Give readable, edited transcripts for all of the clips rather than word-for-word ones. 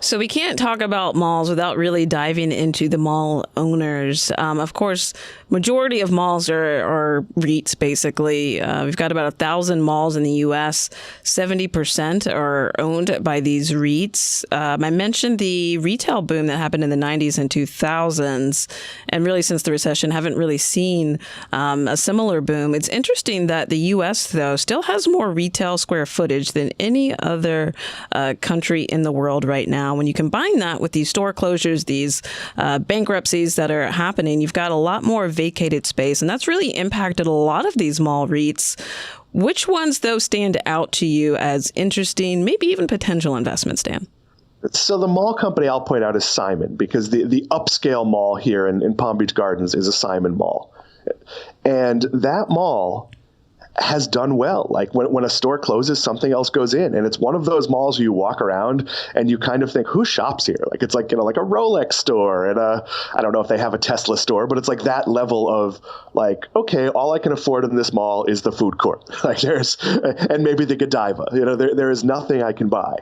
So we can't talk about malls without really diving into the mall owners. Of course, majority of malls are REITs, basically. We've got about 1,000 malls in the U.S. 70% are owned by these REITs. I mentioned the retail boom that happened in the 90s and 2000s, and really since the recession, haven't really seen a similar boom. It's interesting that the U.S., though, still has more retail square footage than any other country in the world right now. When you combine that with these store closures, these bankruptcies that are happening, you've got a lot more vacated space, and that's really impacted a lot of these mall REITs. Which ones, though, stand out to you as interesting, maybe even potential investments, Dan? So the mall company I'll point out is Simon, because the upscale mall here in Palm Beach Gardens is a Simon mall. And that mall has done well. Like when a store closes, something else goes in. And it's one of those malls where you walk around and you kind of think, who shops here? Like it's like, like a Rolex store and I don't know if they have a Tesla store, but it's like that level of like, okay, all I can afford in this mall is the food court. Like and maybe the Godiva, there is nothing I can buy.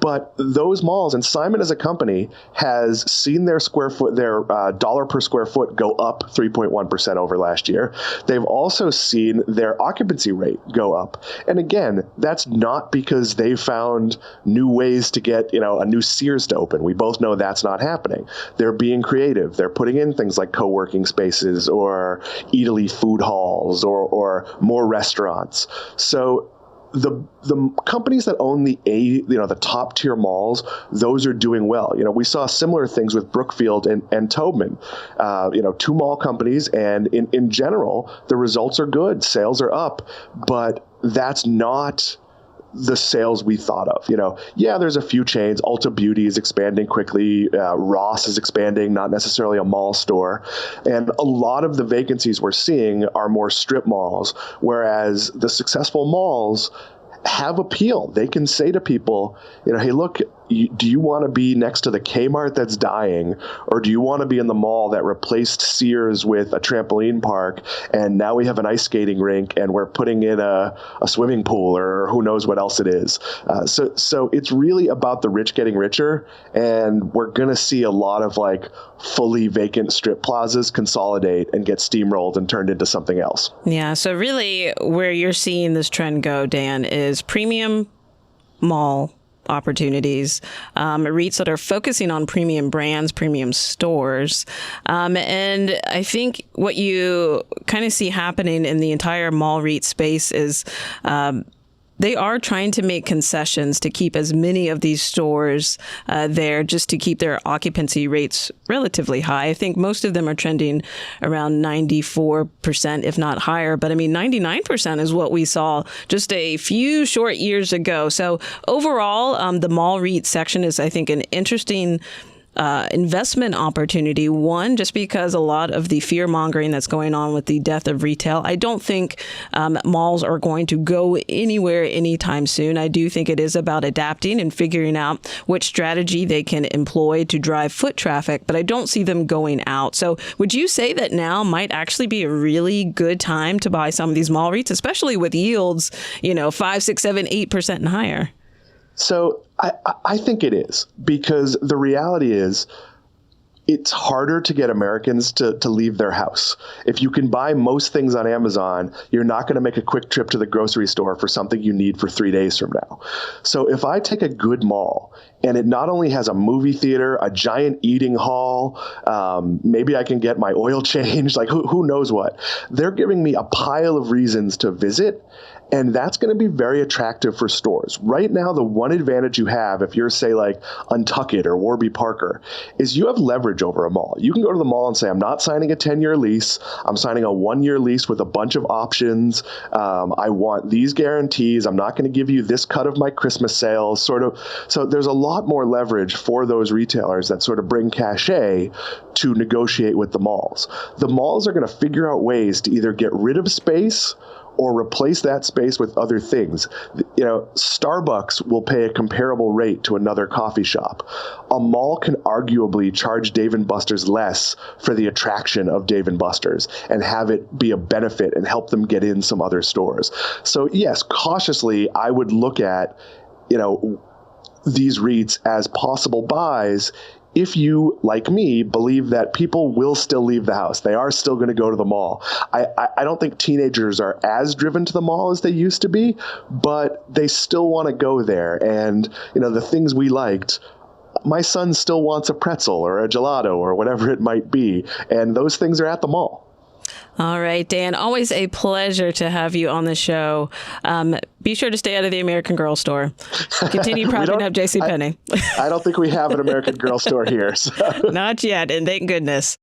But those malls, and Simon as a company has seen their dollar per square foot go up 3.1% over last year. They've also seen their occupancy rate go up. And again, that's not because they found new ways to get, a new Sears to open. We both know that's not happening. They're being creative. They're putting in things like co-working spaces or Eataly food halls or more restaurants. So the companies that own the top tier malls, those are doing well. We saw similar things with Brookfield and Tobin, two mall companies, and in general, the results are good. Sales are up, but that's not the sales we thought of. There's a few chains. Ulta Beauty is expanding quickly. Ross is expanding, not necessarily a mall store. And a lot of the vacancies we're seeing are more strip malls, whereas the successful malls have appeal. They can say to people, hey, look, do you want to be next to the Kmart that's dying, or do you want to be in the mall that replaced Sears with a trampoline park, and now we have an ice skating rink, and we're putting in a swimming pool, or who knows what else it is. So it's really about the rich getting richer, and we're going to see a lot of like fully vacant strip plazas consolidate and get steamrolled and turned into something else. Yeah, so really where you're seeing this trend go, Dan, is premium mall opportunities, REITs that are focusing on premium brands, premium stores. And I think what you kind of see happening in the entire mall REIT space is they are trying to make concessions to keep as many of these stores there, just to keep their occupancy rates relatively high. I think most of them are trending around 94%, if not higher. But 99% is what we saw just a few short years ago. So overall, the mall REIT section is, I think, an interesting investment opportunity. One, just because a lot of the fear mongering that's going on with the death of retail, I don't think malls are going to go anywhere anytime soon. I do think it is about adapting and figuring out which strategy they can employ to drive foot traffic, but I don't see them going out. So would you say that now might actually be a really good time to buy some of these mall REITs, especially with yields, 5, 6, 7, 8% and higher? So I think it is, because the reality is it's harder to get Americans to leave their house. If you can buy most things on Amazon, you're not going to make a quick trip to the grocery store for something you need for 3 days from now. So if I take a good mall and it not only has a movie theater, a giant eating hall, maybe I can get my oil changed, like who knows what. They're giving me a pile of reasons to visit. And that's going to be very attractive for stores. Right now, the one advantage you have, if you're, say, like Untuckit or Warby Parker, is you have leverage over a mall. You can go to the mall and say, I'm not signing a 10-year lease. I'm signing a 1-year lease with a bunch of options. I want these guarantees. I'm not going to give you this cut of my Christmas sales, sort of. So there's a lot more leverage for those retailers that sort of bring cachet to negotiate with the malls. The malls are going to figure out ways to either get rid of space or replace that space with other things. Starbucks will pay a comparable rate to another coffee shop. A mall can arguably charge Dave & Buster's less for the attraction of Dave & Buster's and have it be a benefit and help them get in some other stores. So yes, cautiously, I would look at, these REITs as possible buys if you, like me, believe that people will still leave the house. They are still going to go to the mall. I don't think teenagers are as driven to the mall as they used to be, but they still want to go there. And, the things we liked, my son still wants a pretzel or a gelato or whatever it might be. And those things are at the mall. All right, Dan, always a pleasure to have you on the show. Be sure to stay out of the American Girl store. Continue propping up JCPenney. I don't think we have an American Girl store here. So. Not yet, and thank goodness.